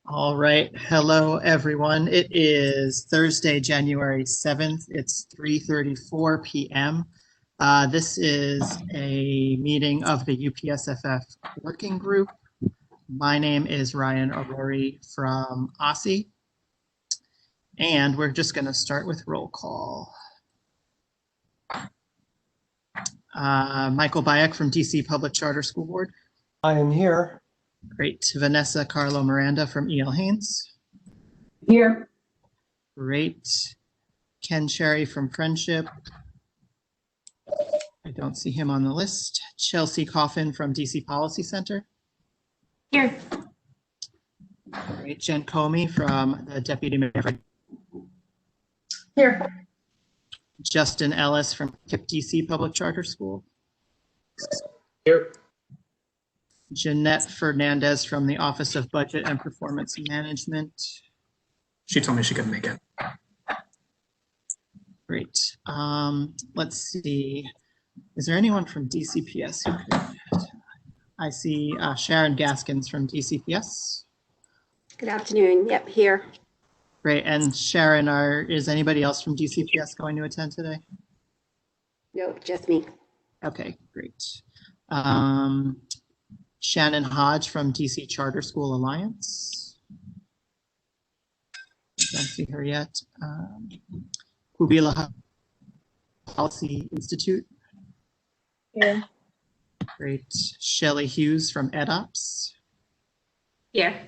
All right. Hello, everyone. It is Thursday, January 7th. It's 3:34 p.m. This is a meeting of the UPSFF Working Group. My name is Ryan Arori from OSSI, and we're just going to start with roll call. Michael Bayek from DC Public Charter School Board. I am here. Great. Vanessa Carlo Miranda from E.L. Haynes. Here. Great. Ken Cherry from Friendship. I don't see him on the list. Chelsea Coffin from DC Policy Center. Here. Great. Jen Comey from the Deputy Mayor. Here. Justin Ellis from KIPP DC Public Charter School. Here. Jeanette Fernandez from the Office of Budget and Performance Management. She told me she couldn't make it. Great. Let's see. Is there anyone from DCPS who could? I see Sharon Gaskins from DCPS. Good afternoon. Yep, here. Great. And Sharon, is anybody else from DCPS going to attend today? No, just me. Okay, great. Shannon Hodge from DC Charter School Alliance. Don't see her yet. Kubila Policy Institute. Here. Great. Shelley Hughes from EdOps. Here.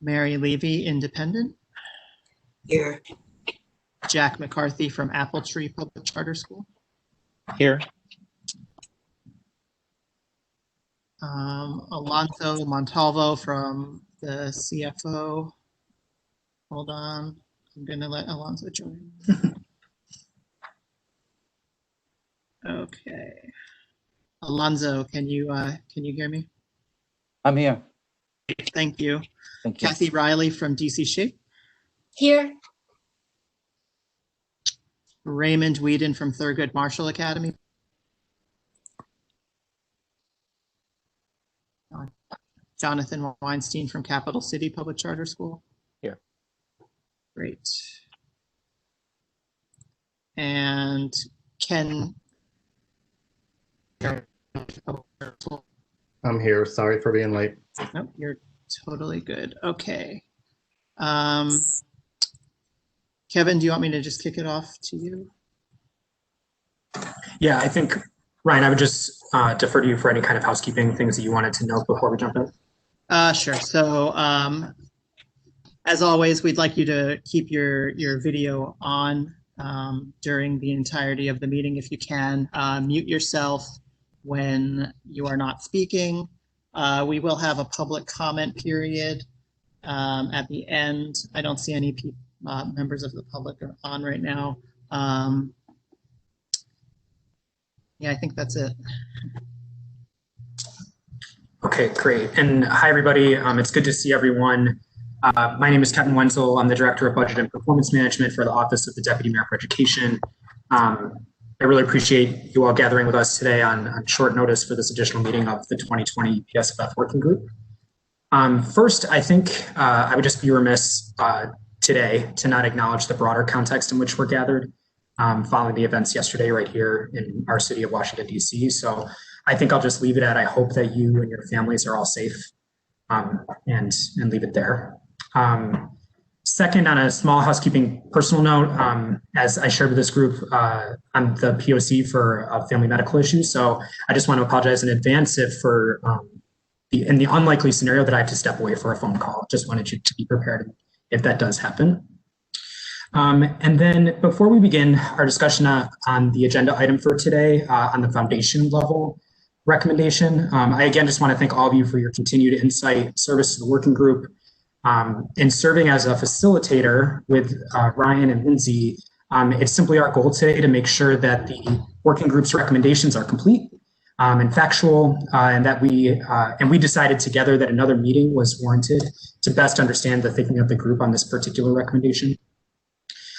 Mary Levy, Independent. Here. Jack McCarthy from Apple Tree Public Charter School. Here. Alonso Montalvo from the CFO. Hold on, I'm gonna let Alonso join. Okay. Alonso, can you hear me? I'm here. Thank you. Thank you. Kathy Riley from DC Shape. Here. Raymond Whedon from Thurgood Marshall Academy. Jonathan Weinstein from Capital City Public Charter School. Here. Great. And Ken. I'm here. Sorry for being late. Nope, you're totally good. Okay. Kevin, do you want me to just kick it off to you? Yeah, I think, Ryan, I would just defer to you for any kind of housekeeping things that you wanted to know before we jump in. Sure. So as always, we'd like you to keep your video on during the entirety of the meeting if you can. Mute yourself when you are not speaking. We will have a public comment period at the end. I don't see any members of the public on right now. Yeah, I think that's it. Okay, great. And hi, everybody. It's good to see everyone. My name is Kevin Wenzel. I'm the Director of Budget and Performance Management for the Office of the Deputy Mayor for Education. I really appreciate you all gathering with us today on short notice for this additional meeting of the 2020 UPSFF Working Group. First, I think I would just be remiss today to not acknowledge the broader context in which we're gathered following the events yesterday right here in our city of Washington, D.C. So I think I'll just leave it at, I hope that you and your families are all safe and leave it there. Second, on a small housekeeping personal note, as I shared with this group, I'm the POC for family medical issues. So I just want to apologize in advance if for in the unlikely scenario that I have to step away for a phone call. Just wanted you to be prepared if that does happen. And then before we begin our discussion on the agenda item for today on the foundation level recommendation, I again just want to thank all of you for your continued insight, service to the working group, and serving as a facilitator with Ryan and Lindsay. It's simply our goal today to make sure that the working group's recommendations are complete and factual, and that we decided together that another meeting was warranted to best understand the thinking of the group on this particular recommendation.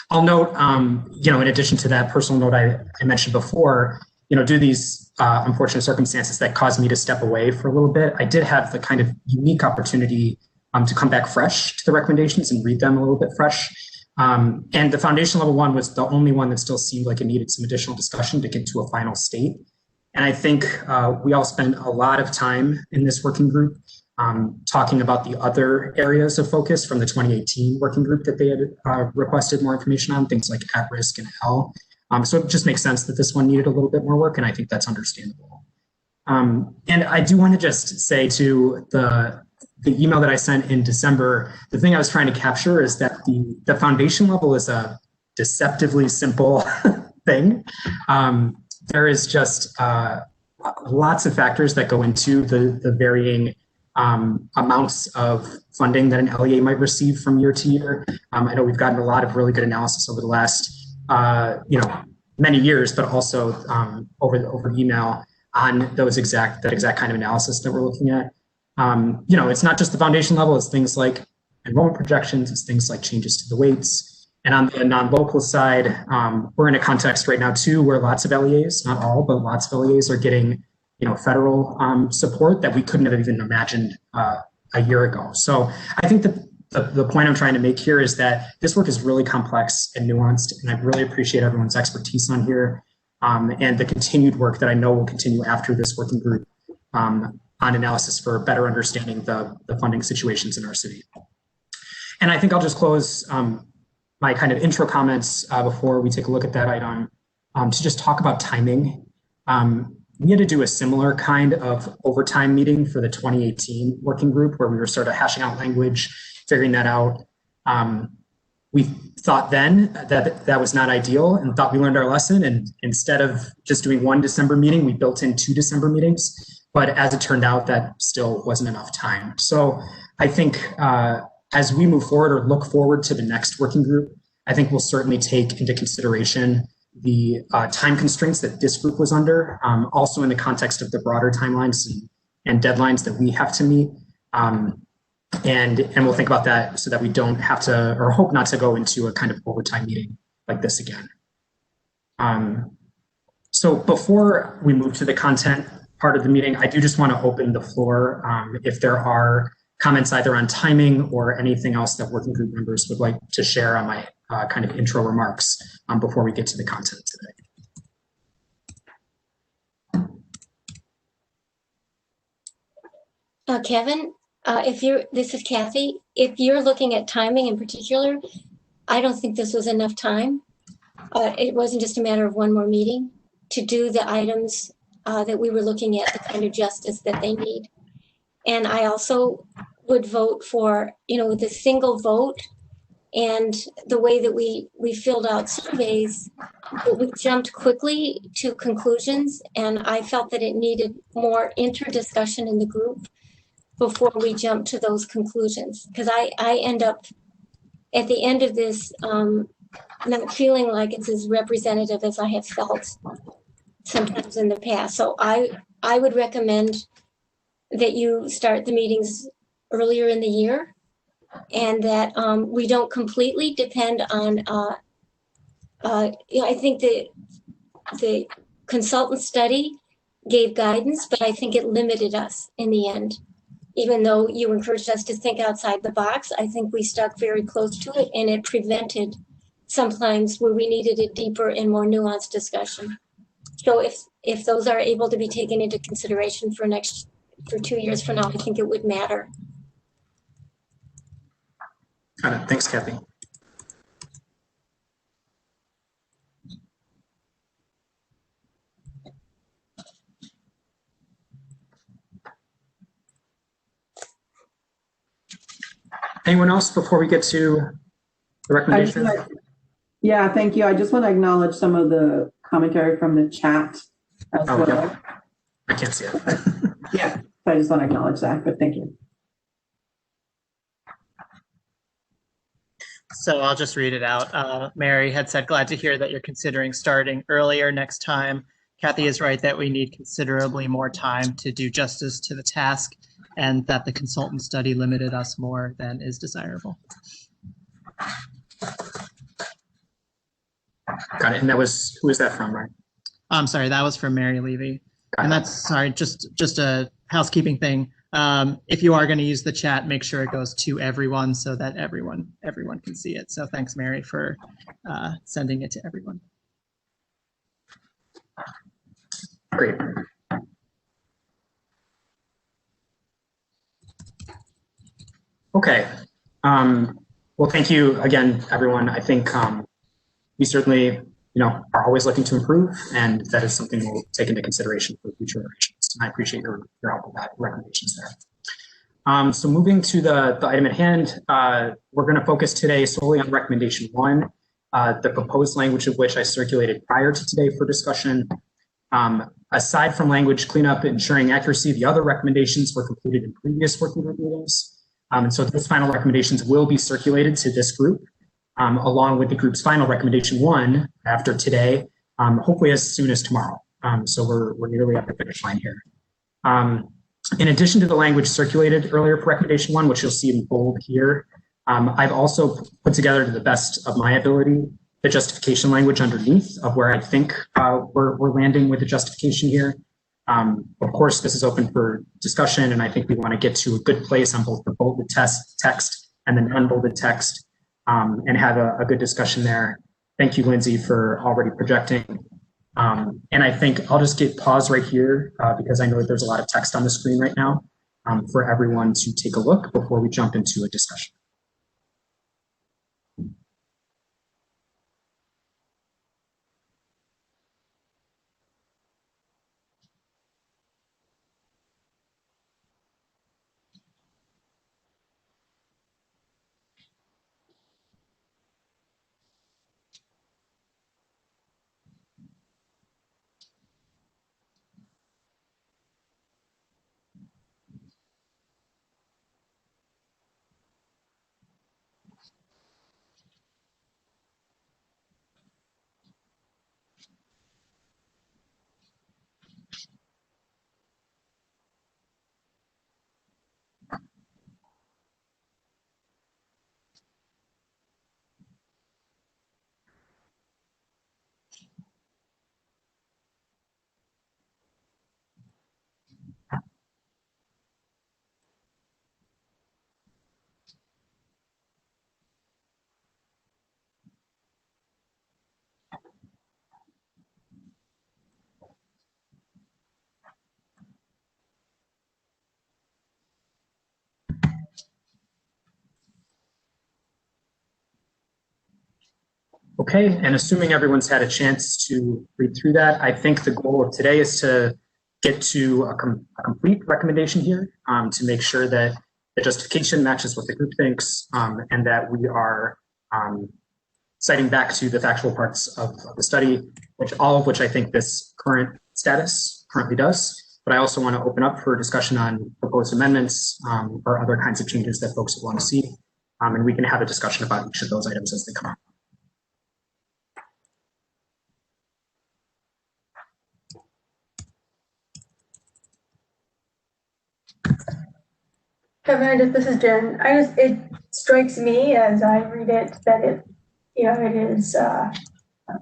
I'll note, in addition to that personal note I mentioned before, due to these unfortunate circumstances that caused me to step away for a little bit, I did have the kind of unique opportunity to come back fresh to the recommendations and read them a little bit fresh. And the foundation level one was the only one that still seemed like it needed some additional discussion to get to a final state. And I think we all spent a lot of time in this working group talking about the other areas of focus from the 2018 working group that they had requested more information on, things like at-risk and L. So it just makes sense that this one needed a little bit more work, and I think that's understandable. And I do want to just say to the email that I sent in December, the thing I was trying to capture is that the foundation level is a deceptively simple thing. There is just lots of factors that go into the varying amounts of funding that an LEA might receive from year to year. I know we've gotten a lot of really good analysis over the last, many years, but also over email on that exact kind of analysis that we're looking at. It's not just the foundation level, it's things like enrollment projections, it's things like changes to the weights. And on the non-local side, we're in a context right now too, where lots of LEAs, not all, but lots of LEAs are getting, federal support that we couldn't have even imagined a year ago. So I think that the point I'm trying to make here is that this work is really complex and nuanced, and I really appreciate everyone's expertise on here and the continued work that I know will continue after this working group on analysis for better understanding the funding situations in our city. And I think I'll just close my kind of intro comments before we take a look at that item to just talk about timing. We had to do a similar kind of overtime meeting for the 2018 working group where we were sort of hashing out language, figuring that out. We thought then that was not ideal and thought we learned our lesson. And instead of just doing one December meeting, we built in 2 December meetings. But as it turned out, that still wasn't enough time. So I think as we move forward or look forward to the next working group, I think we'll certainly take into consideration the time constraints that this group was under, also in the context of the broader timelines and deadlines that we have to meet. And we'll think about that so that we don't have to, or hope not to go into a kind of overtime meeting like this again. So before we move to the content part of the meeting, I do just want to open the floor if there are comments either on timing or anything else that working group members would like to share on my kind of intro remarks before we get to the content today. Kevin, this is Kathy. If you're looking at timing in particular, I don't think this was enough time. It wasn't just a matter of one more meeting to do the items that we were looking at, the kind of justice that they need. And I also would vote for, with a single vote and the way that we filled out surveys, we jumped quickly to conclusions. And I felt that it needed more interdiscussion in the group before we jump to those conclusions. Because I end up at the end of this not feeling like it's as representative as I have felt sometimes in the past. So I would recommend that you start the meetings earlier in the year and that we don't completely depend on, I think the consultant study gave guidance, but I think it limited us in the end. Even though you encouraged us to think outside the box, I think we stuck very close to it, and it prevented sometimes where we needed a deeper and more nuanced discussion. So if those are able to be taken into consideration for 2 years from now, I think it would matter. Got it. Thanks, Kathy. Anyone else before we get to the recommendation? Yeah, thank you. I just want to acknowledge some of the commentary from the chat as well. Yeah. I can't see it. Yeah, so I just want to acknowledge that, but thank you. So I'll just read it out. Mary had said, glad to hear that you're considering starting earlier next time. Kathy is right that we need considerably more time to do justice to the task and that the consultant study limited us more than is desirable. Got it. And who was that from, right? I'm sorry, that was from Mary Levy. And that's, sorry, just a housekeeping thing. if you are going to use the chat, make sure it goes to everyone so that everyone can see it. So thanks, Mary, for sending it to everyone. Great. Okay. Well, thank you again, everyone. I think we certainly, are always looking to improve, and that is something we'll take into consideration for future iterations. And I appreciate your help with that, recommendations there. So moving to the item at hand, we're going to focus today solely on recommendation 1, the proposed language of which I circulated prior to today for discussion. Aside from language cleanup ensuring accuracy, the other recommendations were completed in previous working group meetings. And so those final recommendations will be circulated to this group, along with the group's final recommendation 1 after today, hopefully as soon as tomorrow. So we're nearly at the finish line here. In addition to the language circulated earlier for recommendation 1, which you'll see in bold here, I've also put together to the best of my ability the justification language underneath of where I think we're landing with the justification here. Of course, this is open for discussion, and I think we want to get to a good place on both the bolded text and the non-bolded text, and have a good discussion there. Thank you, Lindsay, for already projecting. And I think I'll just pause right here because I know that there's a lot of text on the screen right now for everyone to take a look before we jump into a discussion. Okay, and assuming everyone's had a chance to read through that, I think the goal of today is to get to a complete recommendation here to make sure that the justification matches what the group thinks and that we are citing back to the factual parts of the study, all of which I think this current status currently does. But I also want to open up for discussion on proposed amendments or other kinds of changes that folks would want to see. And we can have a discussion about each of those items as they come up. Meredith, this is Jen. It strikes me as I read it that it is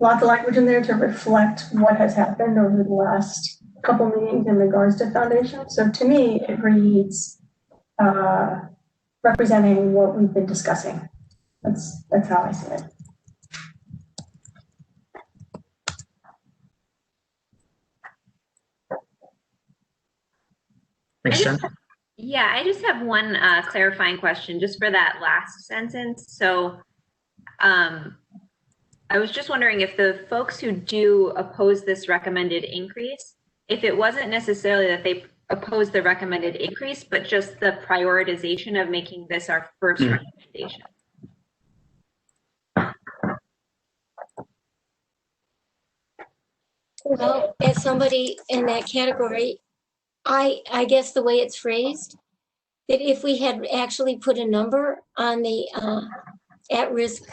lots of language in there to reflect what has happened over the last couple meetings in regards to foundation. So to me, it reads representing what we've been discussing. That's how I see it. Thanks, Jen. Yeah, I just have one clarifying question just for that last sentence. So I was just wondering if the folks who do oppose this recommended increase, if it wasn't necessarily that they oppose the recommended increase, but just the prioritization of making this our first recommendation. Well, as somebody in that category, I guess the way it's phrased, that if we had actually put a number on the at-risk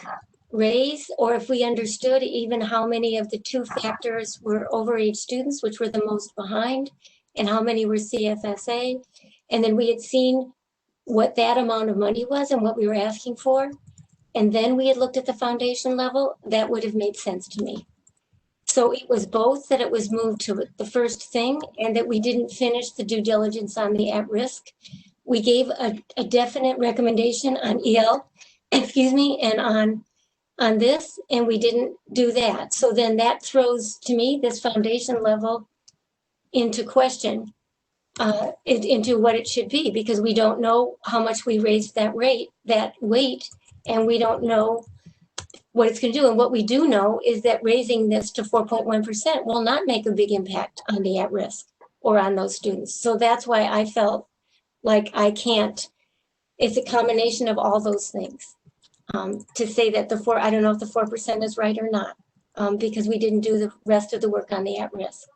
raise, or if we understood even how many of the 2 factors were overage students, which were the most behind, and how many were CFSA, and then we had seen what that amount of money was and what we were asking for, and then we had looked at the foundation level, that would have made sense to me. So it was both that it was moved to the first thing and that we didn't finish the due diligence on the at-risk. We gave a definite recommendation on EL, excuse me, and on this, and we didn't do that. So then that throws, to me, this foundation level into question, into what it should be, because we don't know how much we raised that weight, and we don't know what it's going to do. And what we do know is that raising this to 4.1% will not make a big impact on the at-risk or on those students. So that's why I felt like I can't, it's a combination of all those things. To say that I don't know if the 4% is right or not, because we didn't do the rest of the work on the at-risk.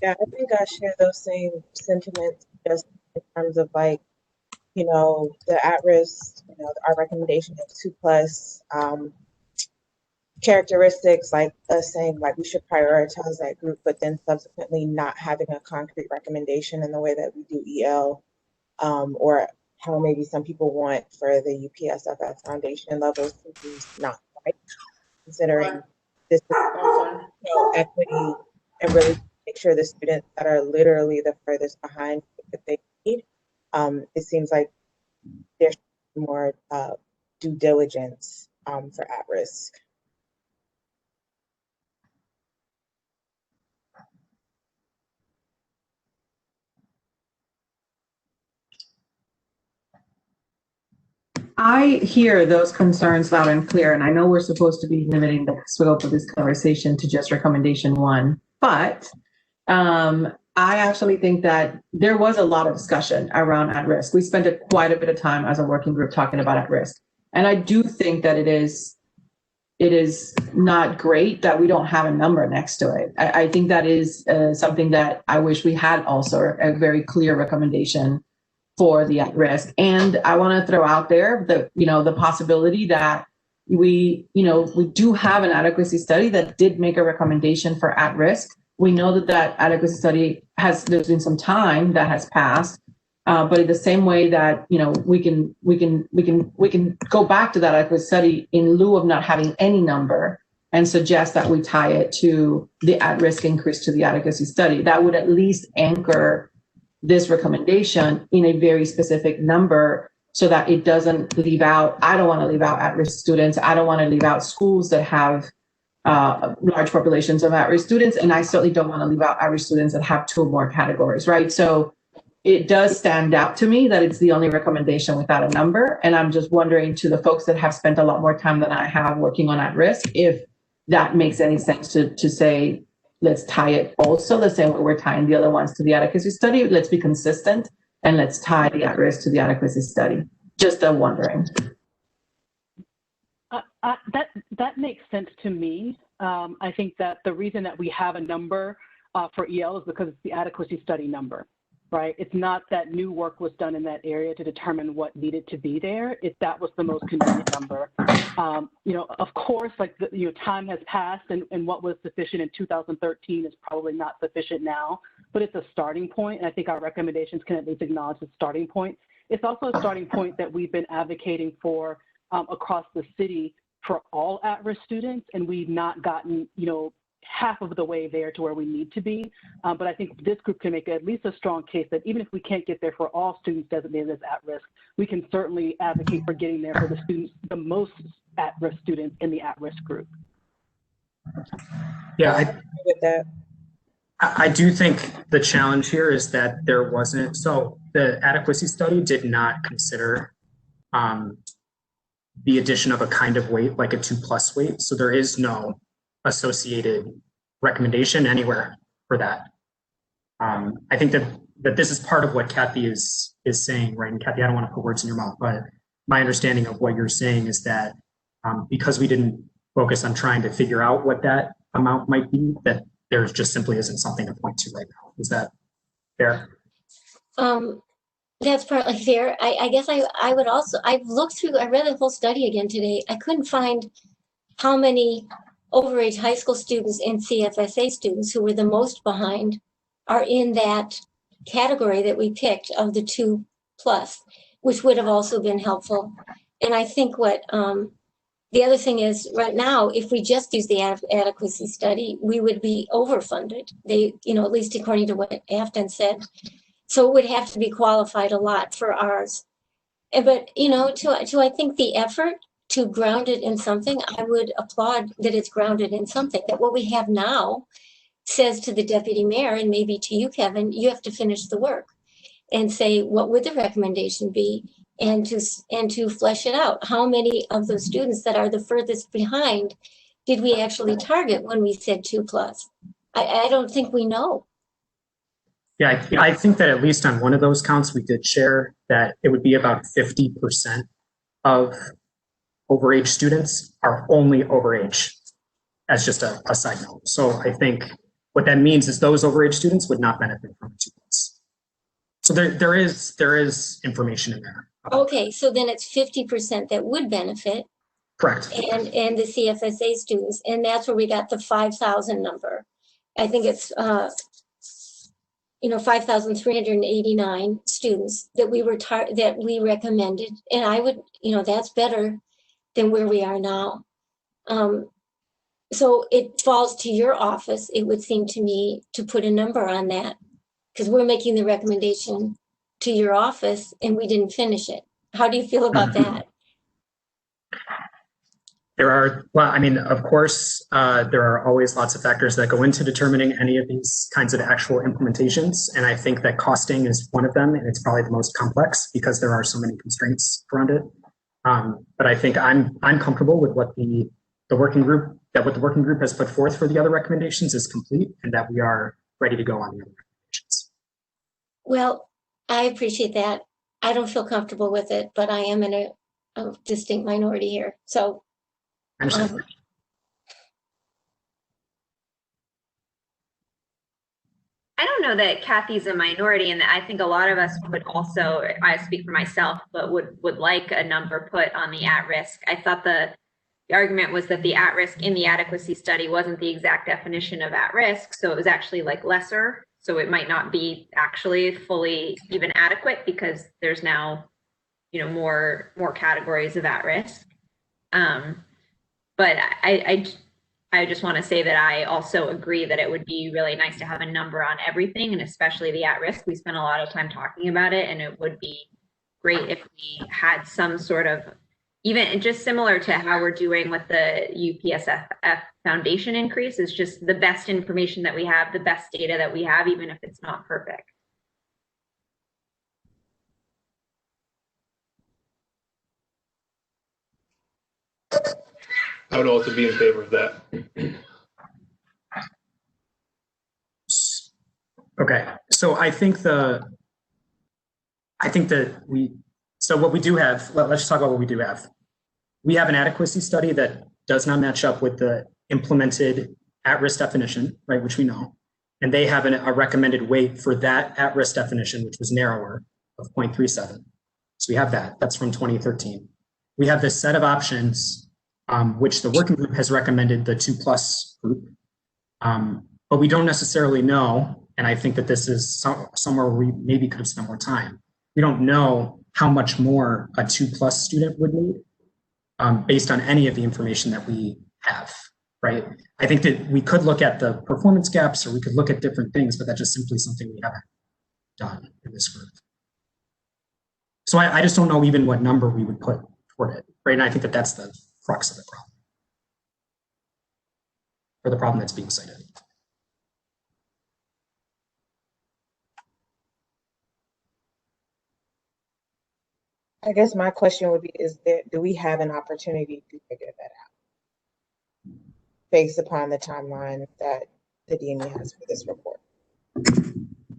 Yeah, I think I share those same sentiments, just in terms of like, you know, the at-risk, you know, our recommendation of 2+ characteristics, like us saying like we should prioritize that group, but then subsequently not having a concrete recommendation in the way that we do EL, or how maybe some people want for the UPSFF foundation levels to be not right, considering this equity and really make sure the students that are literally the furthest behind that they need. It seems like there's more due diligence for at-risk. I hear those concerns loud and clear, and I know we're supposed to be limiting the scope of this conversation to just recommendation 1, but I actually think that there was a lot of discussion around at-risk. We spent quite a bit of time as a working group talking about at-risk, and I do think that it is not great that we don't have a number next to it. I think that is something that I wish we had also a very clear recommendation for the at-risk. And I want to throw out there the possibility that we do have an adequacy study that did make a recommendation for at-risk. We know that adequacy study there's been some time that has passed, but in the same way that we can go back to that adequacy study in lieu of not having any number and suggest that we tie it to the at-risk increase to the adequacy study. That would at least anchor this recommendation in a very specific number so that it doesn't leave out, I don't want to leave out at-risk students. I don't want to leave out schools that have large populations of at-risk students. And I certainly don't want to leave out at-risk students that have 2 or more categories, right? So it does stand out to me that it's the only recommendation without a number. And I'm just wondering to the folks that have spent a lot more time than I have working on at-risk, if that makes any sense to say, let's tie it also the same way we're tying the other ones to the adequacy study. Let's be consistent and let's tie the at-risk to the adequacy study. Just wondering. That makes sense to me. I think that the reason that we have a number for EL is because it's the adequacy study number, right? It's not that new work was done in that area to determine what needed to be there. That was the most convenient number. Of course, time has passed, and what was sufficient in 2013 is probably not sufficient now, but it's a starting point, and I think our recommendations can at least acknowledge the starting point. It's also a starting point that we've been advocating for across the city for all at-risk students, and we've not gotten, half of the way there to where we need to be. But I think this group can make at least a strong case that even if we can't get there for all students designated as at-risk, we can certainly advocate for getting there for the students, the most at-risk students in the at-risk group. Yeah, I do think the challenge here is that there wasn't, so the adequacy study did not consider the addition of a kind of weight, like a 2+ weight. So there is no associated recommendation anywhere for that. I think that this is part of what Kathy is saying, right? And Kathy, I don't want to put words in your mouth, but my understanding of what you're saying is that because we didn't focus on trying to figure out what that amount might be, that there just simply isn't something to point to right now. Is that fair? That's partly fair. I guess I would also, I read the whole study again today. I couldn't find how many overage high school students and CFSA students who were the most behind are in that category that we picked of the 2+, which would have also been helpful. And I think what The other thing is, right now, if we just use the adequacy study, we would be overfunded. They, at least according to what Afton said. So it would have to be qualified a lot for ours. But, to I think the effort to ground it in something, I would applaud that it's grounded in something. That what we have now says to the deputy mayor, and maybe to you, Kevin, you have to finish the work and say, what would the recommendation be? And to flesh it out. How many of those students that are the furthest behind did we actually target when we said 2+? I don't think we know. Yeah, I think that at least on one of those counts, we did share that it would be about 50% of overage students are only overage, as just a side note. So I think what that means is those overage students would not benefit from 2+. So there is information in there. Okay, so then it's 50% that would benefit. Correct. And the CFSA students, and that's where we got the 5,000 number. I think it's 5,389 students that we recommended, and I would, that's better than where we are now. So it falls to your office, it would seem to me, to put a number on that, because we're making the recommendation to your office and we didn't finish it. How do you feel about that? Of course, there are always lots of factors that go into determining any of these kinds of actual implementations. And I think that costing is one of them, and it's probably the most complex because there are so many constraints around it. But I think I'm comfortable with what the working group has put forth for the other recommendations is complete, and that we are ready to go on the other recommendations. Well, I appreciate that. I don't feel comfortable with it, but I am in a distinct minority here. So I don't know that Kathy's a minority, and I think a lot of us would also, I speak for myself, but would like a number put on the at-risk. I thought the argument was that the at-risk in the adequacy study wasn't the exact definition of at-risk, so it was actually like lesser. So it might not be actually fully even adequate because there's now, more categories of at-risk. But I just want to say that I also agree that it would be really nice to have a number on everything, and especially the at-risk. We spent a lot of time talking about it, and it would be great if we had some sort of, even just similar to how we're doing with the UPSFF foundation increase, is just the best information that we have, the best data that we have, even if it's not perfect. I would also be in favor of that. Okay, so I think what we do have, let's talk about what we do have. We have an adequacy study that does not match up with the implemented at-risk definition, right, which we know. And they have a recommended weight for that at-risk definition, which was narrower, of 0.37. So we have that. That's from 2013. We have this set of options, which the working group has recommended the 2+ group. But we don't necessarily know, and I think that this is somewhere where we maybe could have spent more time. We don't know how much more a 2+ student would need based on any of the information that we have, right? I think that we could look at the performance gaps, or we could look at different things, but that's just simply something we haven't done in this group. So I just don't know even what number we would put toward it, right? And I think that that's the crux of the problem, or the problem that's being cited. I guess my question would be, do we have an opportunity to figure that out based upon the timeline that the DME has for this report?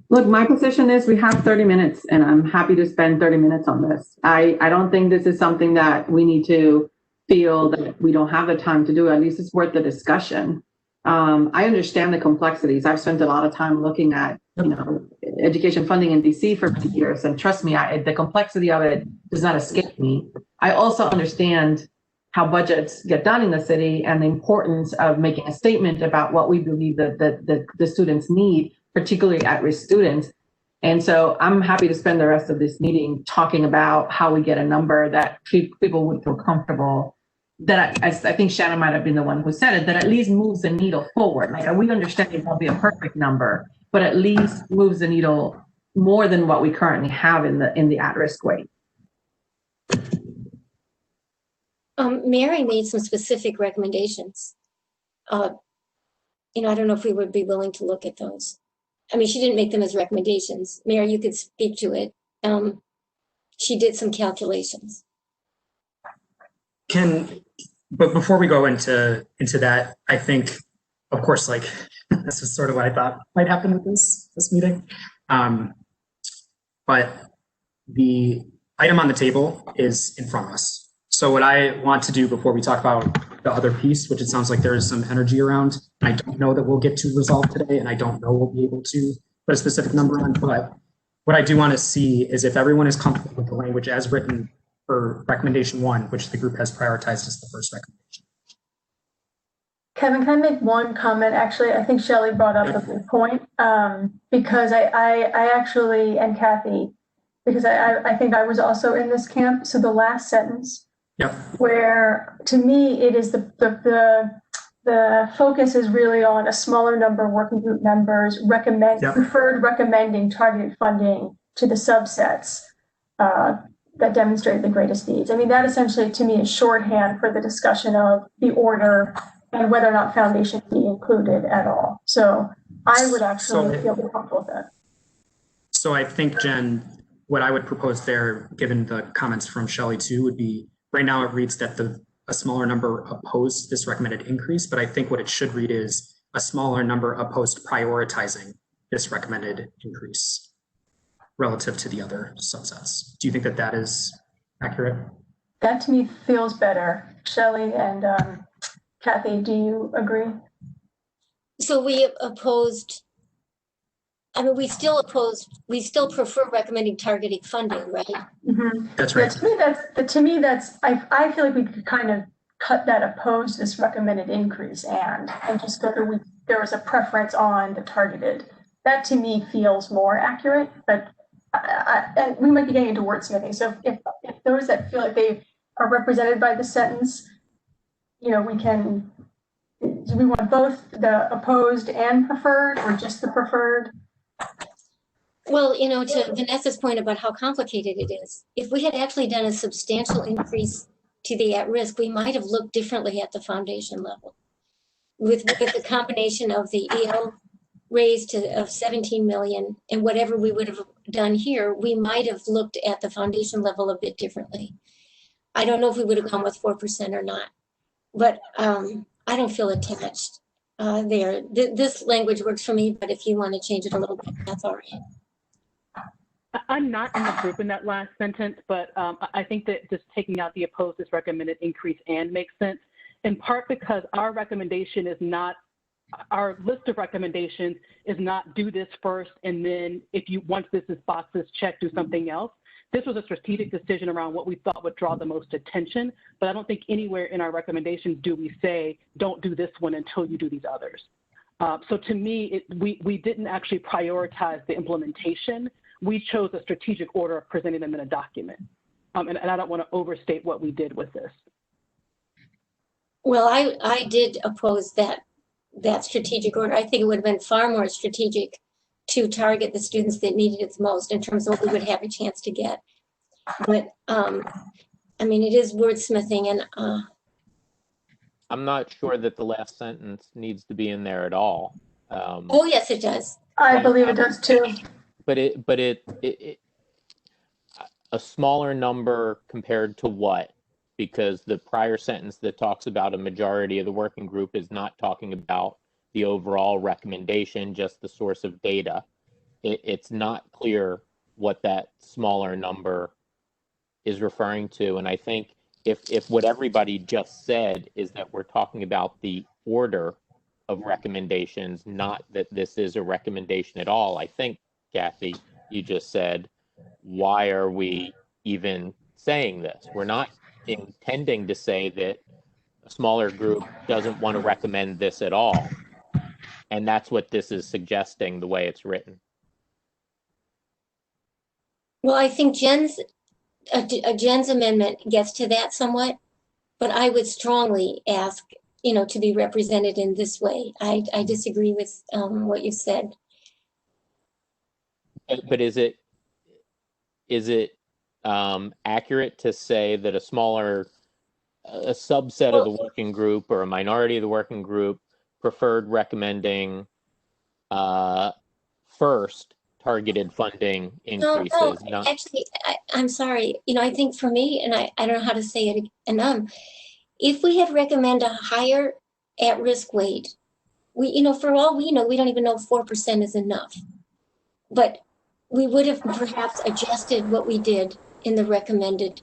Look, my position is we have 30 minutes and I'm happy to spend 30 minutes on this. I don't think this is something that we need to feel that we don't have the time to do. At least it's worth the discussion. I understand the complexities. I've spent a lot of time looking at, education funding in DC for years, and trust me, the complexity of it does not escape me. I also understand how budgets get done in the city and the importance of making a statement about what we believe that the students need, particularly at-risk students. And so I'm happy to spend the rest of this meeting talking about how we get a number that people would feel comfortable that I think Shannon might have been the one who said it, that at least moves the needle forward. Like, we understand it won't be a perfect number, but at least moves the needle more than what we currently have in the at-risk weight. Mary made some specific recommendations. I don't know if we would be willing to look at those. I mean, she didn't make them as recommendations. Mary, you could speak to it. She did some calculations. But before we go into that, I think, of course, like this is sort of what I thought might happen with this meeting. But the item on the table is in front of us. So what I want to do before we talk about the other piece, which it sounds like there is some energy around, and I don't know that we'll get to resolve today, and I don't know we'll be able to put a specific number on, but what I do want to see is if everyone is comfortable with the language as written for recommendation 1, which the group has prioritized as the first recommendation. Kevin, can I make one comment? Actually, I think Shelley brought up a good point, because I actually, and Kathy, because I think I was also in this camp. So the last sentence, yep, where to me it is the focus is really on a smaller number of working group members preferred recommending targeted funding to the subsets that demonstrate the greatest needs. I mean, that essentially to me is shorthand for the discussion of the order and whether or not foundation be included at all. So I would actually feel comfortable with that. So I think, Jen, what I would propose there, given the comments from Shelley too, would be right now it reads that a smaller number opposed this recommended increase, but I think what it should read is a smaller number opposed prioritizing this recommended increase relative to the other subsets. Do you think that that is accurate? That to me feels better. Shelley and Kathy, do you agree? So we opposed, I mean, we still prefer recommending targeted funding, right? Mm-hmm. That's right. Yeah, to me, I feel like we could kind of cut that opposed this recommended increase and just go through, there was a preference on the targeted. That to me feels more accurate, but and we might be getting into wordsmithing. So if those that feel like they are represented by the sentence, do we want both the opposed and preferred or just the preferred? Well, to Vanessa's point about how complicated it is, if we had actually done a substantial increase to the at-risk, we might have looked differently at the foundation level. With the combination of the EL raise of 17 million and whatever we would have done here, we might have looked at the foundation level a bit differently. I don't know if we would have gone with 4% or not, but I don't feel attached there. This language works for me, but if you want to change it a little bit, that's all right. I'm not in the group in that last sentence, but I think that just taking out the opposed is recommended increase and makes sense, in part because our recommendation is not, our list of recommendations is not do this first and then once this box is checked, do something else. This was a strategic decision around what we thought would draw the most attention, but I don't think anywhere in our recommendations do we say, don't do this one until you do these others. So to me, we didn't actually prioritize the implementation. We chose a strategic order of presenting them in a document. And I don't want to overstate what we did with this. Well, I did oppose that strategic order. I think it would have been far more strategic to target the students that needed it most in terms of what we would have a chance to get. But I mean, it is wordsmithing, and I'm not sure that the last sentence needs to be in there at all. Oh yes, it does. I believe it does too. But it a smaller number compared to what? Because the prior sentence that talks about a majority of the working group is not talking about the overall recommendation, just the source of data. It's not clear what that smaller number is referring to. And I think if what everybody just said is that we're talking about the order of recommendations, not that this is a recommendation at all, I think, Kathy, you just said, why are we even saying this? We're not intending to say that a smaller group doesn't want to recommend this at all. And that's what this is suggesting, the way it's written. Well, I think Jen's amendment gets to that somewhat, but I would strongly ask, to be represented in this way. I disagree with what you said. But is it accurate to say that a subset of the working group or a minority of the working group preferred recommending first targeted funding increases? No, actually, I'm sorry. I think for me, and I don't know how to say it, if we had recommend a higher at-risk weight, for all we know, we don't even know if 4% is enough. But we would have perhaps adjusted what we did in the recommended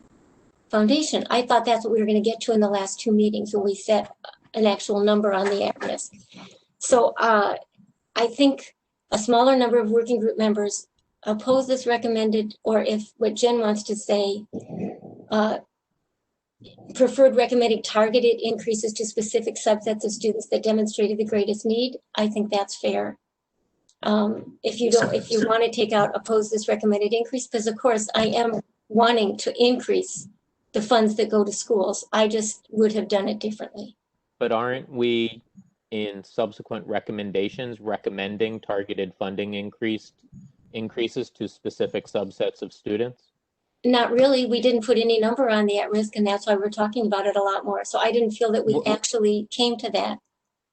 foundation. I thought that's what we were going to get to in the last two meetings when we set an actual number on the at-risk. So I think a smaller number of working group members oppose this recommended, or if what Jen wants to say, preferred recommending targeted increases to specific subsets of students that demonstrated the greatest need. I think that's fair. If you want to take out oppose this recommended increase, because of course I am wanting to increase the funds that go to schools. I just would have done it differently. But aren't we in subsequent recommendations recommending targeted funding increases to specific subsets of students? Not really. We didn't put any number on the at-risk, and that's why we're talking about it a lot more. So I didn't feel that we actually came to that.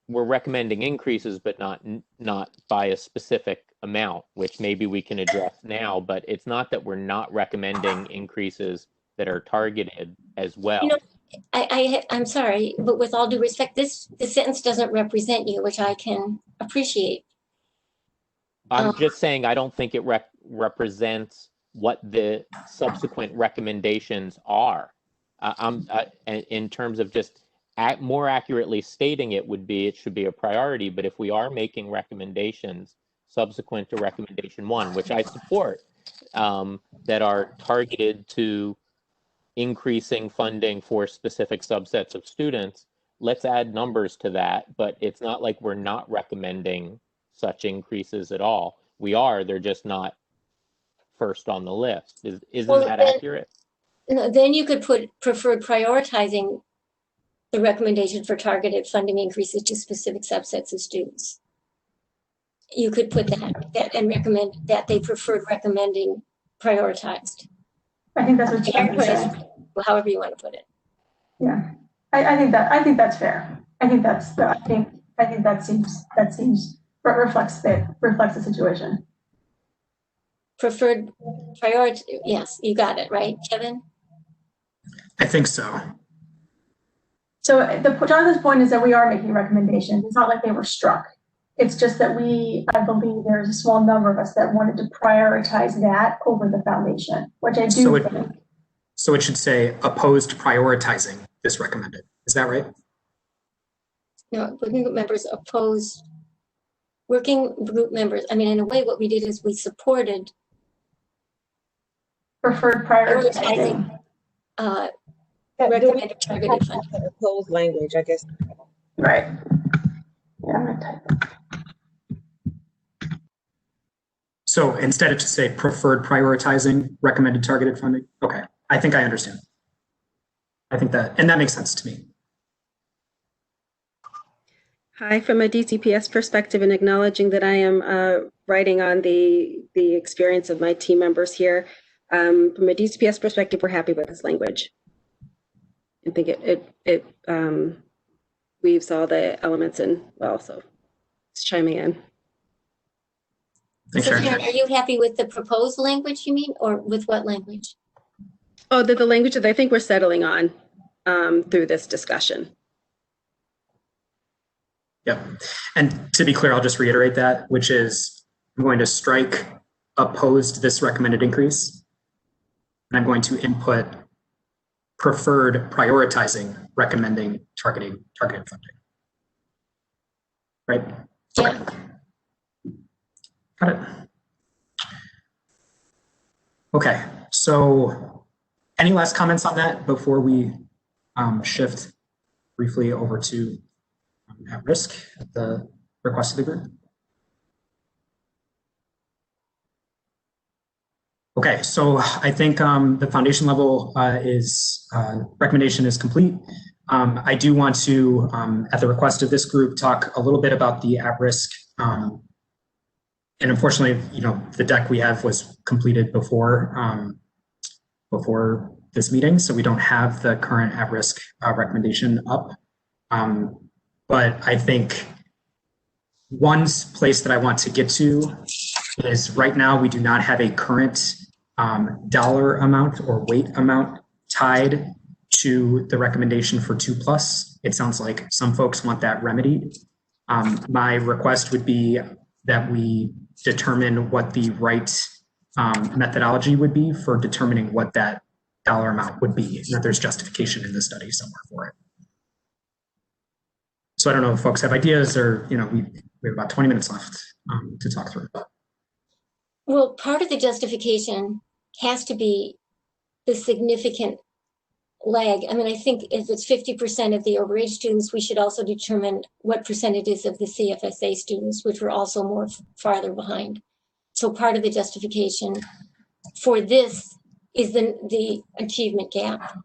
We're recommending increases, but not by a specific amount, which maybe we can address now. But it's not that we're not recommending increases that are targeted as well. I'm sorry, but with all due respect, this sentence doesn't represent you, which I can appreciate. I'm just saying I don't think it represents what the subsequent recommendations are. In terms of just more accurately stating it should be a priority. But if we are making recommendations subsequent to recommendation 1, which I support, that are targeted to increasing funding for specific subsets of students, let's add numbers to that. But it's not like we're not recommending such increases at all. We are, they're just not first on the list. Isn't that accurate? Then you could put preferred prioritizing the recommendation for targeted funding increases to specific subsets of students. You could put that and recommend that they preferred recommending prioritized. I think that's what Jen said. However you want to put it. Yeah, I think that's fair. I think that seems reflects the situation. Preferred priority. Yes, you got it right, Kevin. I think so. So Jonathan's point is that we are making recommendations. It's not like they were struck. It's just that I believe there's a small number of us that wanted to prioritize that over the foundation, which I do think. So it should say opposed prioritizing this recommended. Is that right? No, working group members opposed. Working group members, I mean, in a way, what we did is we supported preferred prioritizing. Recommended targeted funding. Opposed language, I guess. Right. Yeah, I'm gonna type it. So instead of to say preferred prioritizing recommended targeted funding. Okay, I think I understand. I think that makes sense to me. Hi, from a DCPS perspective, and acknowledging that I am writing on the experience of my team members here. From a DCPS perspective, we're happy with this language. I think it weaves all the elements in well, so it's chiming in. Thanks, So Sharon. Sharon, are you happy with the proposed language, you mean, or with what language? Oh, the language that I think we're settling on through this discussion. Yep. And to be clear, I'll just reiterate that, which is I'm going to strike opposed this recommended increase. And I'm going to input preferred prioritizing recommending targeted funding. Right? Yeah. Okay. Got it. Okay. So any last comments on that before we shift briefly over to at risk at the request of the group? Okay, so I think the foundation level recommendation is complete. I do want to, at the request of this group, talk a little bit about the at-risk. And unfortunately, the deck we have was completed before this meeting, so we don't have the current at-risk recommendation up. But I think one place that I want to get to is right now we do not have a current dollar amount or weight amount tied to the recommendation for 2+. It sounds like some folks want that remedied. My request would be that we determine what the right methodology would be for determining what that dollar amount would be, and that there's justification in the study somewhere for it. So I don't know if folks have ideas, or we have about 20 minutes left to talk through. Well, part of the justification has to be the significant lag. I mean, I think if it's 50% of the overage students, we should also determine what percentages of the CFSA students, which were also more farther behind. So part of the justification for this is the achievement gap.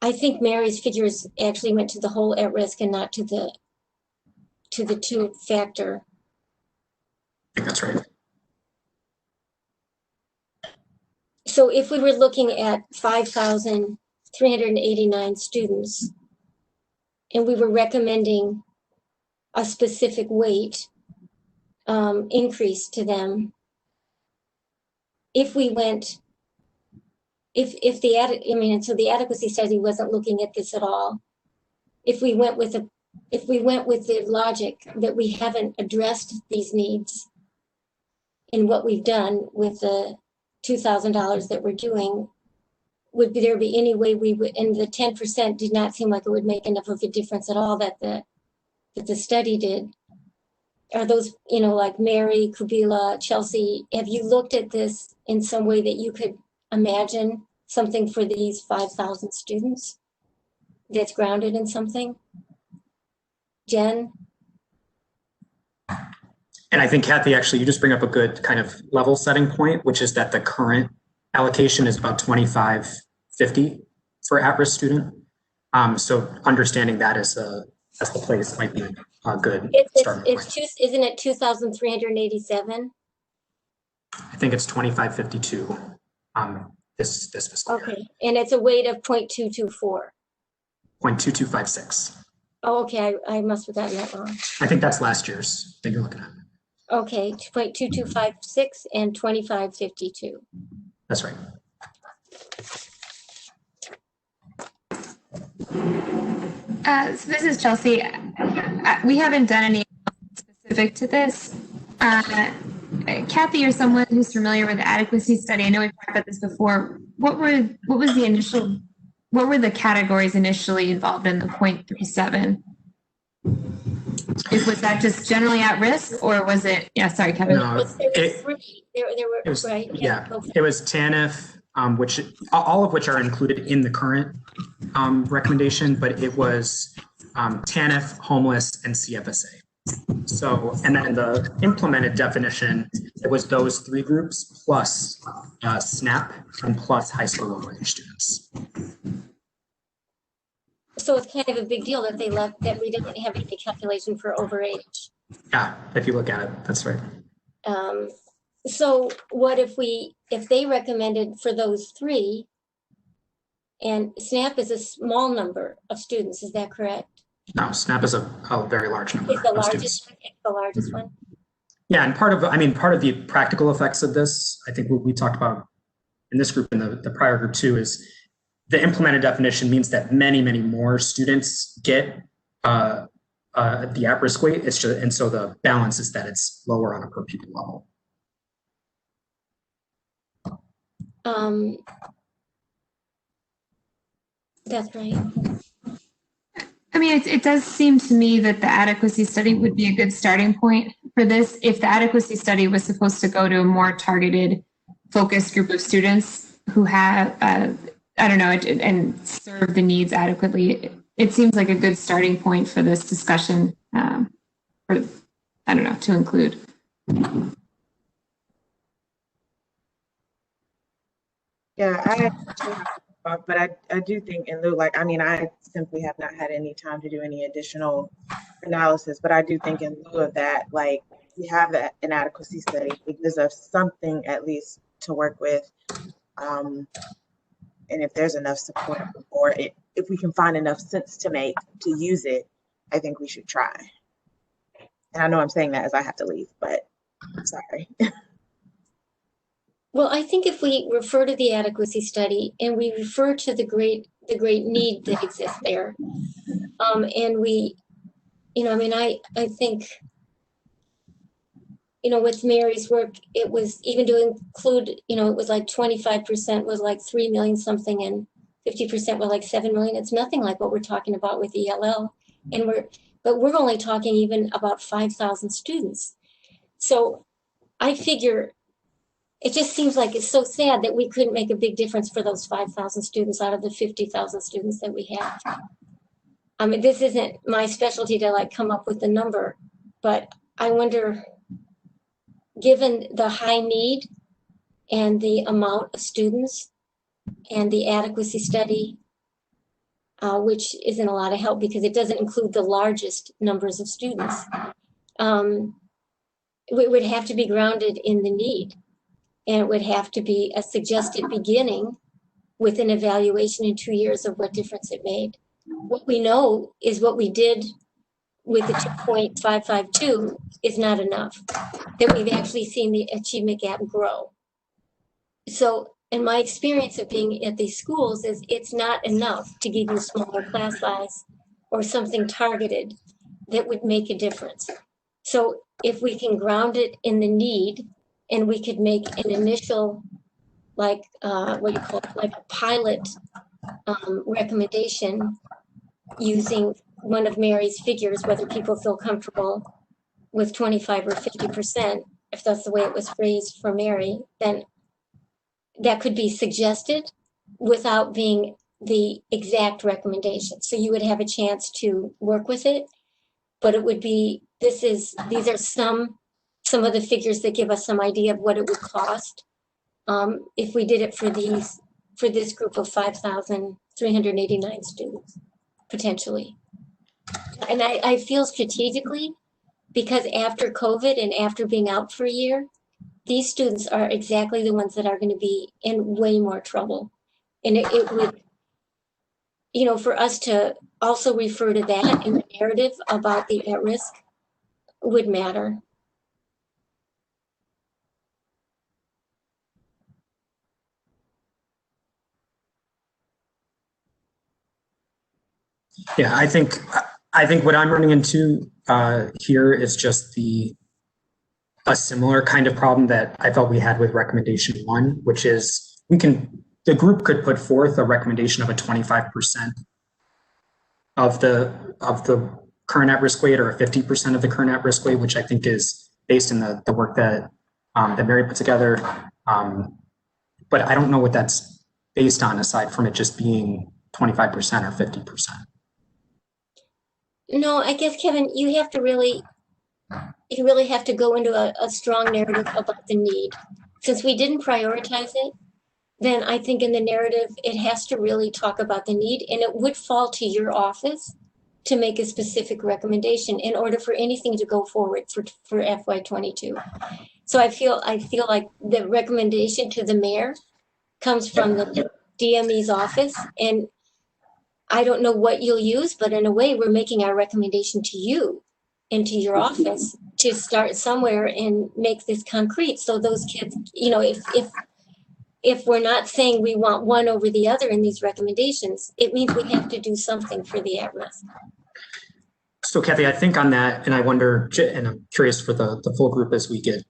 I think Mary's figures actually went to the whole at risk and not to the 2-factor. I think that's right. So if we were looking at 5,389 students and we were recommending a specific weight increase to them, if we went, so the adequacy study wasn't looking at this at all. If we went with the logic that we haven't addressed these needs in what we've done with the $2,000 that we're doing, would there be any way we would, and the 10% did not seem like it would make enough of a difference at all that the study did. Are those, like Mary, Kubila, Chelsea, have you looked at this in some way that you could imagine something for these 5,000 students that's grounded in something? Jen? And I think, Kathy, actually, you just bring up a good kind of level setting point, which is that the current allocation is about $25.50 for at-risk student. So understanding that as the place might be a good starting point. Isn't it 2,387? I think it's 2552 this fiscal year. Okay, and it's a weight of 0.224. 0.2256. Oh, okay, I must have gotten that wrong. I think that's last year's that you're looking at. Okay, 0.2256 and 2552. That's right. So this is Chelsea. We haven't done any specific to this. Kathy, you're someone who's familiar with the adequacy study. I know we've talked about this before. What were the categories initially involved in the 0.37? Was that just generally at risk, or was it? Yeah, sorry, Kevin. No, it was right. Yeah, it was TANF, which all of which are included in the current recommendation, but it was TANF, homeless, and CFSA. So, and then in the implemented definition, it was those three groups plus SNAP and plus high school low-wage students. So it's kind of a big deal that they left, that we didn't have any calculation for overage. Yeah, if you look at it, that's right. So what if they recommended for those three, and SNAP is a small number of students, is that correct? No, SNAP is a very large number. It's the of largest students. one? It's the largest one? Yeah, and part of the practical effects of this, I think what we talked about in this group and the prior group too, is the implemented definition means that many, many more students get the at-risk weight. It's just, and so the balance is that it's lower on a per pupil level. That's right. I mean, it does seem to me that the adequacy study would be a good starting point for this. If the adequacy study was supposed to go to a more targeted, focused group of students who have, I don't know, and serve the needs adequately, it seems like a good starting point for this discussion, to include. Yeah, But I do think in lieu, like, I mean, I simply have not had any time to do any additional analysis, but I do think in lieu of that, like, we have that inadequacy study. It gives us something at least to work with. And if there's enough support for it, if we can find enough sense to make to use it, I think we should try. And I know I'm saying that as I have to leave, but I'm sorry. Well, I think if we refer to the adequacy study and we refer to the great need that exists there, and we, I mean, I think, with Mary's work, it was even to include, it was like 25% was like 3 million something, and 50% were like 7 million. It's nothing like what we're talking about with ELL, but we're only talking even about 5,000 students. So I figure. It just seems like it's so sad that we couldn't make a big difference for those 5,000 students out of the 50,000 students that we have. I mean, this isn't my specialty to like come up with the number, but I wonder, given the high need and the amount of students and the adequacy study, which isn't a lot of help because it doesn't include the largest numbers of students, it would have to be grounded in the need. And it would have to be a suggested beginning with an evaluation in 2 years of what difference it made. What we know is what we did with the 2.552 is not enough, that we've actually seen the achievement gap grow. So in my experience of being at these schools is it's not enough to give you a smaller class size or something targeted that would make a difference. So if we can ground it in the need, and we could make an initial, like, what do you call it, like a pilot recommendation using one of Mary's figures, whether people feel comfortable with 25 or 50%, if that's the way it was phrased for Mary, then that could be suggested without being the exact recommendation. So you would have a chance to work with it, but it would be, these are some of the figures that give us some idea of what it would cost if we did it for this group of 5,389 students, potentially. And I feel strategically, because after COVID and after being out for a year, these students are exactly the ones that are going to be in way more trouble. And it would, for us to also refer to that in the narrative about the at-risk would matter. Yeah, I think what I'm running into here is just a similar kind of problem that I felt we had with recommendation 1, which is the group could put forth a recommendation of a 25% of the current at-risk weight or a 50% of the current at-risk weight, which I think is based in the work that Mary put together. But I don't know what that's based on aside from it just being 25% or 50%. No, I guess, Kevin, you really have to go into a strong narrative about the need. Since we didn't prioritize it, then I think in the narrative, it has to really talk about the need, and it would fall to your office to make a specific recommendation in order for anything to go forward for FY22. So I feel like the recommendation to the mayor comes from the DME's office, and I don't know what you'll use, but in a way, we're making our recommendation to you and to your office to start somewhere and make this concrete. So those kids, if we're not saying we want one over the other in these recommendations, it means we have to do something for the at-risk. So Kathy, I think on that, and I wonder, and I'm curious for the full group as we get,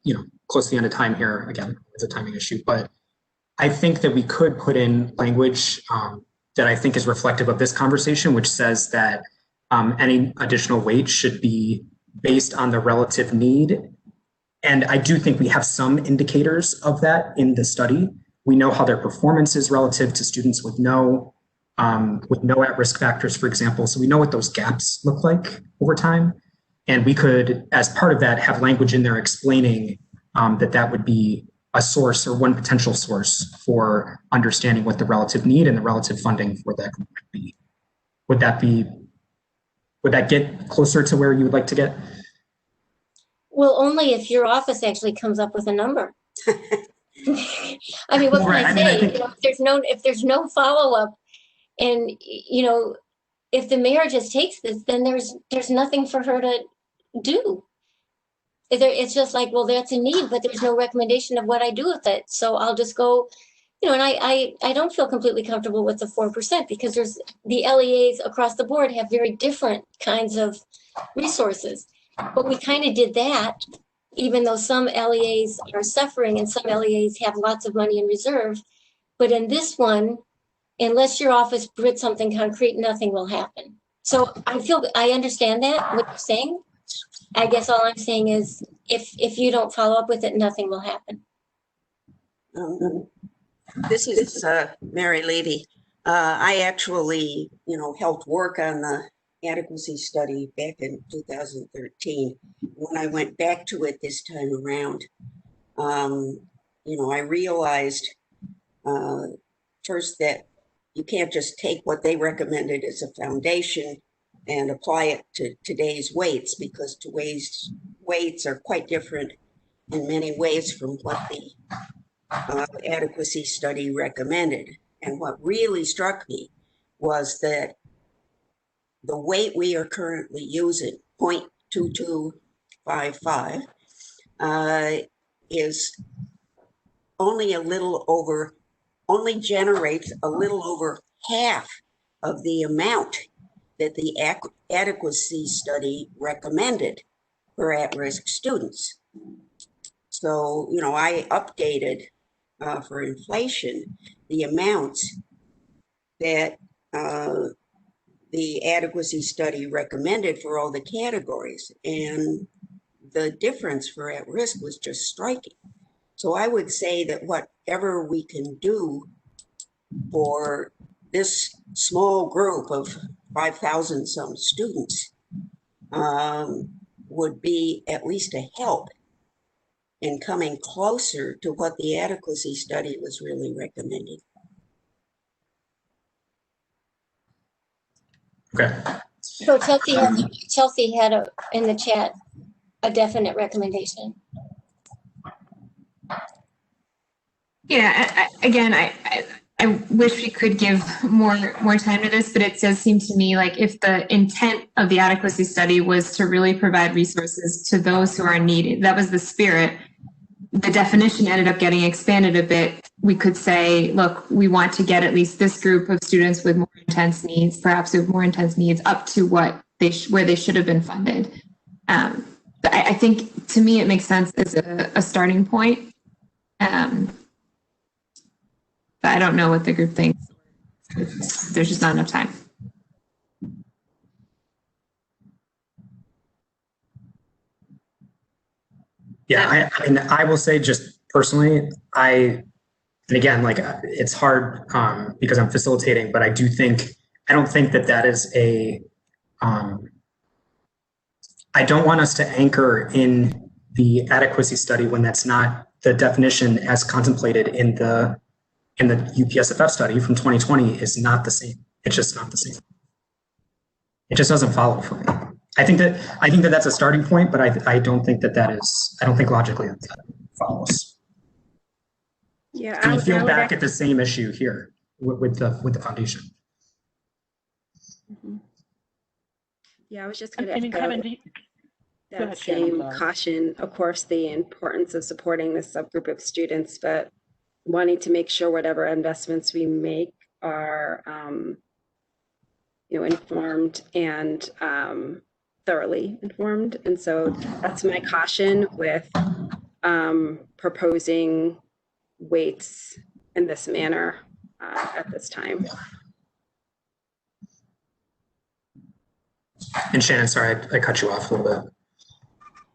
close to the end of time here, again, it's a timing issue, but I think that we could put in language that I think is reflective of this conversation, which says that any additional weight should be based on the relative need. And I do think we have some indicators of that in the study. We know how their performance is relative to students with no at-risk factors, for example. So we know what those gaps look like over time. And we could, as part of that, have language in there explaining that would be a source or one potential source for understanding what the relative need and the relative funding for that group would be. Would that get closer to where you would like to get? Well, only if your office actually comes up with a number. I mean, what can Right, I I mean, I say? think- You know, if there's no follow-up, and you know, if the mayor just takes this, then there's nothing for her to do. It's just like, well, that's a need, but there's no recommendation of what I do with it. So I'll just go, you know, and I don't feel completely comfortable with the 4% because there's the LEAs across the board have very different kinds of resources. But we kind of did that, even though some LEAs are suffering and some LEAs have lots of money in reserve. But in this one, unless your office puts something concrete, nothing will happen. So I understand that, what you're saying. I guess all I'm saying is if you don't follow up with it, nothing will happen. This is Mary Levy. I actually, helped work on the adequacy study back in 2013. When I went back to it this time around, I realized first that you can't just take what they recommended as a foundation and apply it to today's weights, because today's weights are quite different in many ways from what the adequacy study recommended. And what really struck me was that the weight we are currently using, 0.2255, is only generates a little over half of the amount that the adequacy study recommended for at-risk students. So, I updated for inflation the amounts that the adequacy study recommended for all the categories, and the difference for at-risk was just striking. So I would say that whatever we can do for this small group of 5,000 some students would be at least a help in coming closer to what the adequacy study was really recommending. Okay. So Chelsea had in the chat a definite recommendation. Yeah, I wish we could give more time to this, but it does seem to me like if the intent of the adequacy study was to really provide resources to those who are needed, that was the spirit. The definition ended up getting expanded a bit. We could say, look, we want to get at least this group of students with more intense needs, perhaps with more intense needs, up to where they should have been funded. But I think to me it makes sense as a starting point. But I don't know what the group thinks. There's just not enough time. Yeah, I mean, I will say just personally, and again, like it's hard because I'm facilitating, but I don't think that is I don't want us to anchor in the adequacy study when that's not the definition as contemplated in the UPSFF study from 2020 is not the same. It's just not the same. It just doesn't follow for me. I think that that's a starting point, but I don't think I don't think logically that follows. Yeah, And you feel back at the same issue here with the foundation. Mm-hmm. Yeah, I was just going to Kevin, that same caution, of course, the importance of supporting this subgroup of students, but wanting to make sure whatever investments we make are, informed and thoroughly informed. And so that's my caution with proposing weights in this manner at this time. And Shannon, sorry, I cut you off a little bit.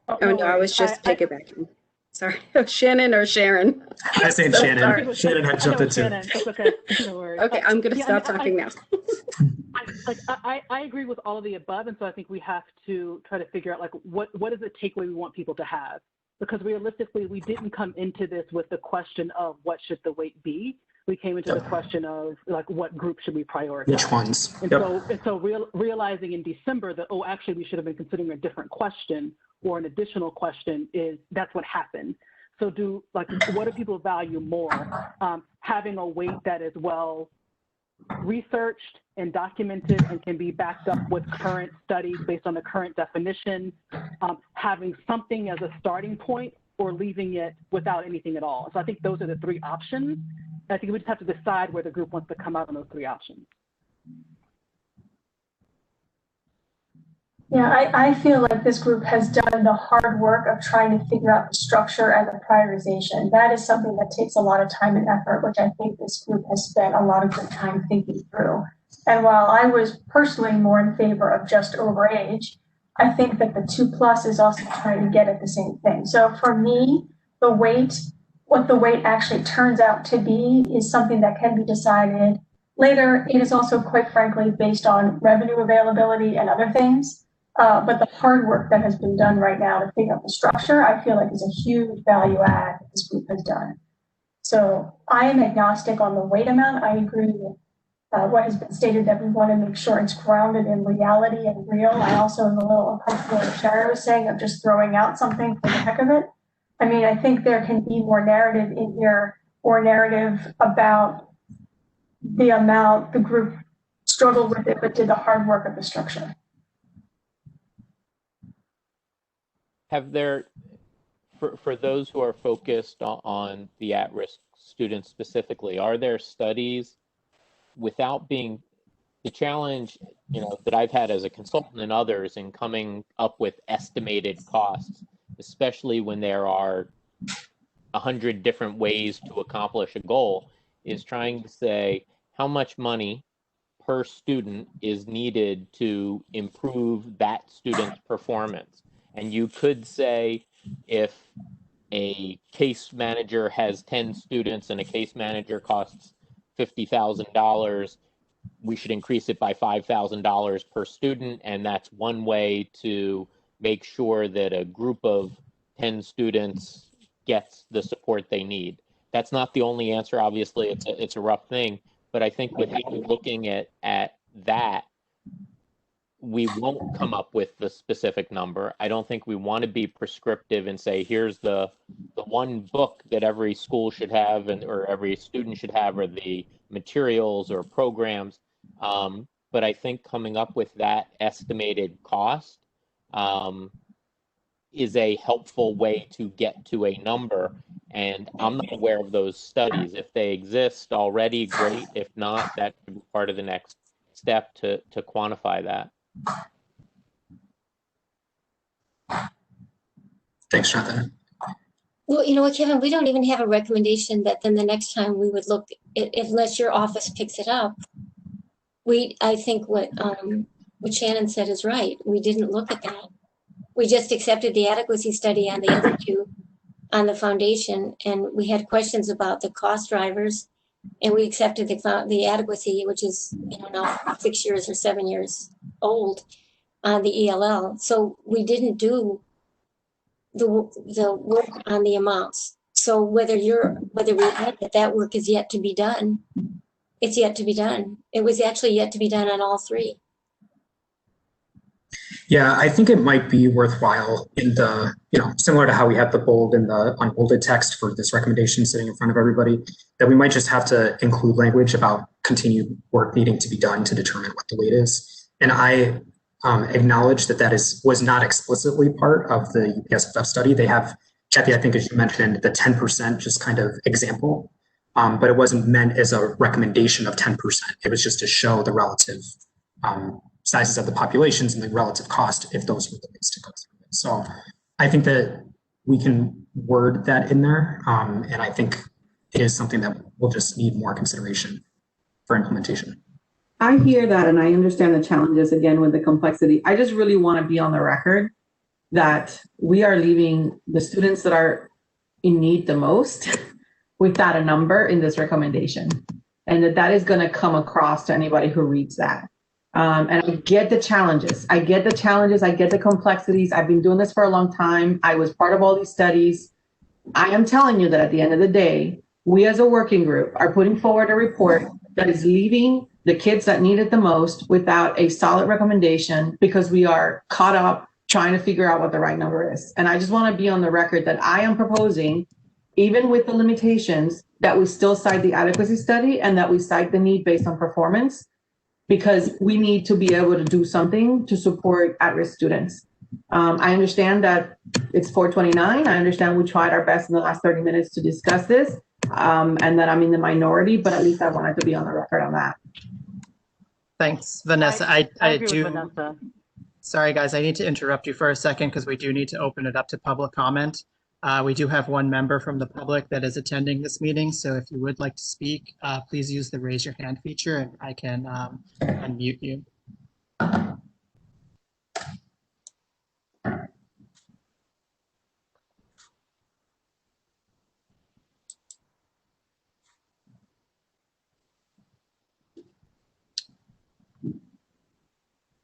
Oh, no, I was just piggybacking. Sorry, Shannon or Sharon? I said So Shannon. sorry. Shannon had jumped in too. That's okay. No worries. Okay, I'm going to stop talking now. I agree with all of the above, and so I think we have to try to figure out what is the takeaway we want people to have. because realistically, we didn't come into this with the question of what should the weight be. We came into the question of like, what group should we prioritize? Which ones? And so realizing in December that, oh, actually, we should have been considering a different question or an additional question that's what happened. So what do people value more? Having a weight that is well researched and documented and can be backed up with current studies based on the current definition, having something as a starting point, or leaving it without anything at all. So I think those are the three options. I think we just have to decide where the group wants to come out on those three options. Yeah, I feel like this group has done the hard work of trying to figure out the structure and the prioritization. That is something that takes a lot of time and effort, which I think this group has spent a lot of good time thinking through. And while I was personally more in favor of just over age, I think that the 2+ is also trying to get at the same thing. So for me, what the weight actually turns out to be is something that can be decided later. It is also, quite frankly, based on revenue availability and other things. But the hard work that has been done right now to figure out the structure, I feel like is a huge value add that this group has done. So I am agnostic on the weight amount. I agree with what has been stated, that we want to make sure it's grounded in reality and real. I also am a little uncomfortable with Shara was saying of just throwing out something for the heck of it. I mean, I think there can be more narrative in here, or narrative about the amount the group struggled with it, but did the hard work of the structure. Have there, for those who are focused on the at-risk students specifically, are there studies, without being the challenge, that I've had as a consultant and others in coming up with estimated costs, especially when there are 100 different ways to accomplish a goal, is trying to say how much money per student is needed to improve that student's performance. And you could say, if a case manager has 10 students and a case manager costs $50,000, we should increase it by $5,000 per student. And that's one way to make sure that a group of 10 students gets the support they need. That's not the only answer. Obviously, it's a rough thing, but I think without looking at that, we won't come up with the specific number. I don't think we want to be prescriptive and say, here's the one book that every school should have or every student should have, or the materials or programs. But I think coming up with that estimated cost is a helpful way to get to a number. And I'm not aware of those studies. If they exist already, great. If not, that could be part of the next step to quantify that. Thanks, Jonathan. Well, you know what, Kevin, we don't even have a recommendation that then the next time we would look, unless your office picks it up. I think what Shannon said is right. We didn't look at that. We just accepted the adequacy study on the other two on the foundation, and we had questions about the cost drivers, and we accepted the adequacy, which is now 6 years or 7 years old on the ELL. So we didn't do the work on the amounts. So whether we had that work is yet to be done, it's yet to be done. It was actually yet to be done on all three. Yeah, I think it might be worthwhile in the, similar to how we have the bold and the unbolded text for this recommendation sitting in front of everybody, that we might just have to include language about continued work needing to be done to determine what the weight is. And I acknowledge that was not explicitly part of the UPSFF study. They have, Kathy, I think as you mentioned, the 10% just kind of example, but it wasn't meant as a recommendation of 10%. It was just to show the relative sizes of the populations and the relative cost if those were the ways to go through it. So I think that we can word that in there. And I think it is something that will just need more consideration for implementation. I hear that, and I understand the challenges again with the complexity. I just really want to be on the record that we are leaving the students that are in need the most without a number in this recommendation, and that is going to come across to anybody who reads that. And I get the challenges. I get the complexities. I've been doing this for a long time. I was part of all these studies. I am telling you that at the end of the day, we as a working group are putting forward a report that is leaving the kids that need it the most without a solid recommendation because we are caught up trying to figure out what the right number is. And I just want to be on the record that I am proposing, even with the limitations, that we still cite the adequacy study and that we cite the need based on performance, because we need to be able to do something to support at-risk students. I understand that it's 4:29. I understand we tried our best in the last 30 minutes to discuss this, and that I'm in the minority, but at least I wanted to be on the record on that. Thanks, Vanessa. I agree do. with Vanessa. Sorry, guys, I need to interrupt you for a second because we do need to open it up to public comment. We do have one member from the public that is attending this meeting. So if you would like to speak, please use the raise your hand feature and I can unmute you.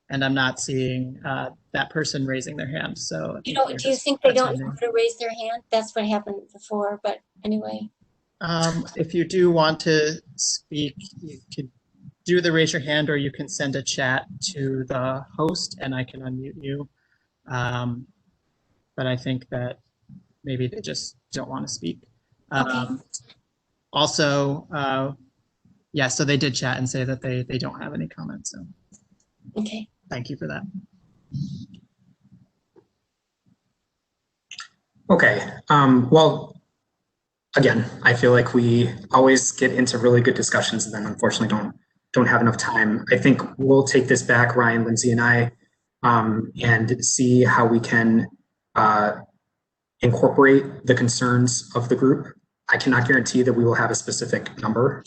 And I'm not seeing that person raising their hand. So do you think they don't know how to raise their hand? That's what happened before, but anyway. If you do want to speak, you could do the raise your hand, or you can send a chat to the host and I can unmute you. But I think that maybe they just don't want to speak. Okay. Also, yeah, so they did chat and say that they don't have any comments. So okay. Thank you for that. Okay. Well, again, I feel like we always get into really good discussions and then unfortunately don't have enough time. I think we'll take this back, Ryan, Lindsay, and I, and see how we can incorporate the concerns of the group. I cannot guarantee that we will have a specific number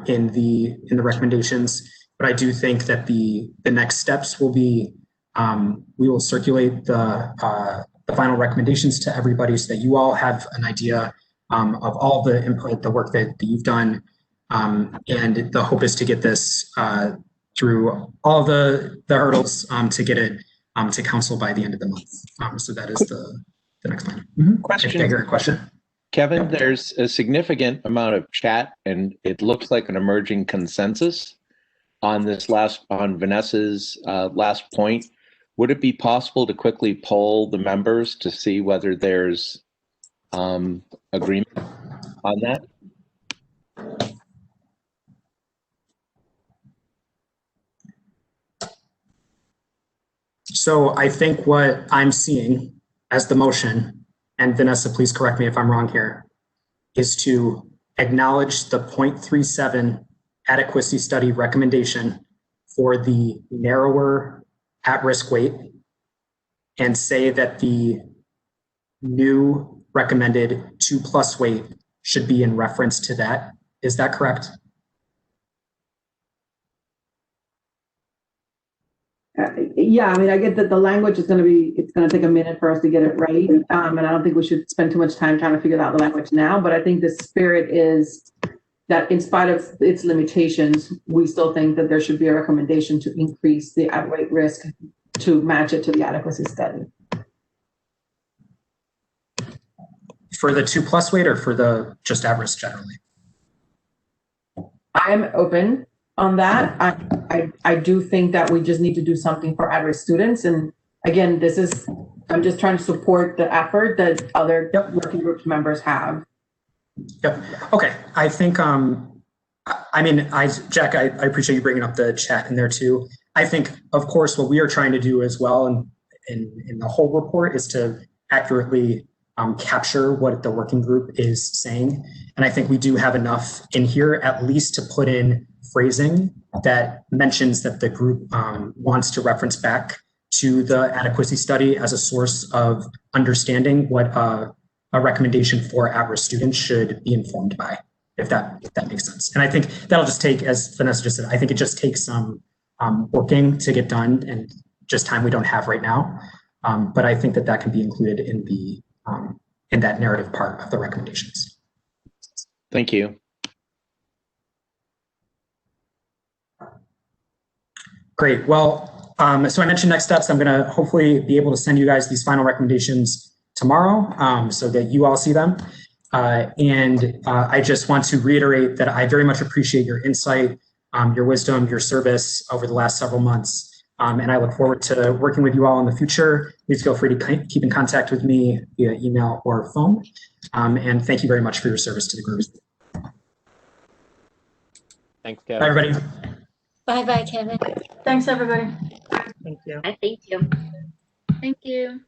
in the recommendations, but I do think that the next steps will be we will circulate the final recommendations to everybody so that you all have an idea of all the input, the work that you've done, and the hope is to get this through all the hurdles to get it to council by the end of the month. So that is the next plan. Question. If I hear a question. Kevin, there's a significant amount of chat and it looks like an emerging consensus on this on Vanessa's last point. Would it be possible to quickly poll the members to see whether there's agreement on that? So I think what I'm seeing as the motion, and Vanessa, please correct me if I'm wrong here, is to acknowledge the 0.37 adequacy study recommendation for the narrower at-risk weight and say that the new recommended 2+ weight should be in reference to that. Is that correct? Yeah, I mean, I get that the language is it's going to take a minute for us to get it right. And I don't think we should spend too much time trying to figure out the language now, but I think the spirit is that in spite of its limitations, we still think that there should be a recommendation to increase the at-weight risk to match it to the adequacy study. For the 2+ weight or for the just at-risk generally? I'm open on that. I do think that we just need to do something for at-risk students. And again, I'm just trying to support the effort that other working group members have. Yep. Okay. I think, Jack, I appreciate you bringing up the chat in there too. I think, of course, what we are trying to do as well in the whole report is to accurately capture what the working group is saying. And I think we do have enough in here at least to put in phrasing that mentions that the group wants to reference back to the adequacy study as a source of understanding what a recommendation for at-risk students should be informed by, if that makes sense. And I think that'll just take, as Vanessa just said, I think it just takes some working to get done and just time we don't have right now. But I think that can be included in that narrative part of the recommendations. Thank you. Great. Well, so I mentioned next steps. I'm going to hopefully be able to send you guys these final recommendations tomorrow so that you all see them. I just want to reiterate that I very much appreciate your insight, your wisdom, your service over the last several months. And I look forward to working with you all in the future. Please feel free to keep in contact with me via email or phone. And thank you very much for your service to the group. Thanks, Kevin. Bye, everybody. Bye-bye, Kevin. Thanks, everybody. Thank you. Thank you. Thank you.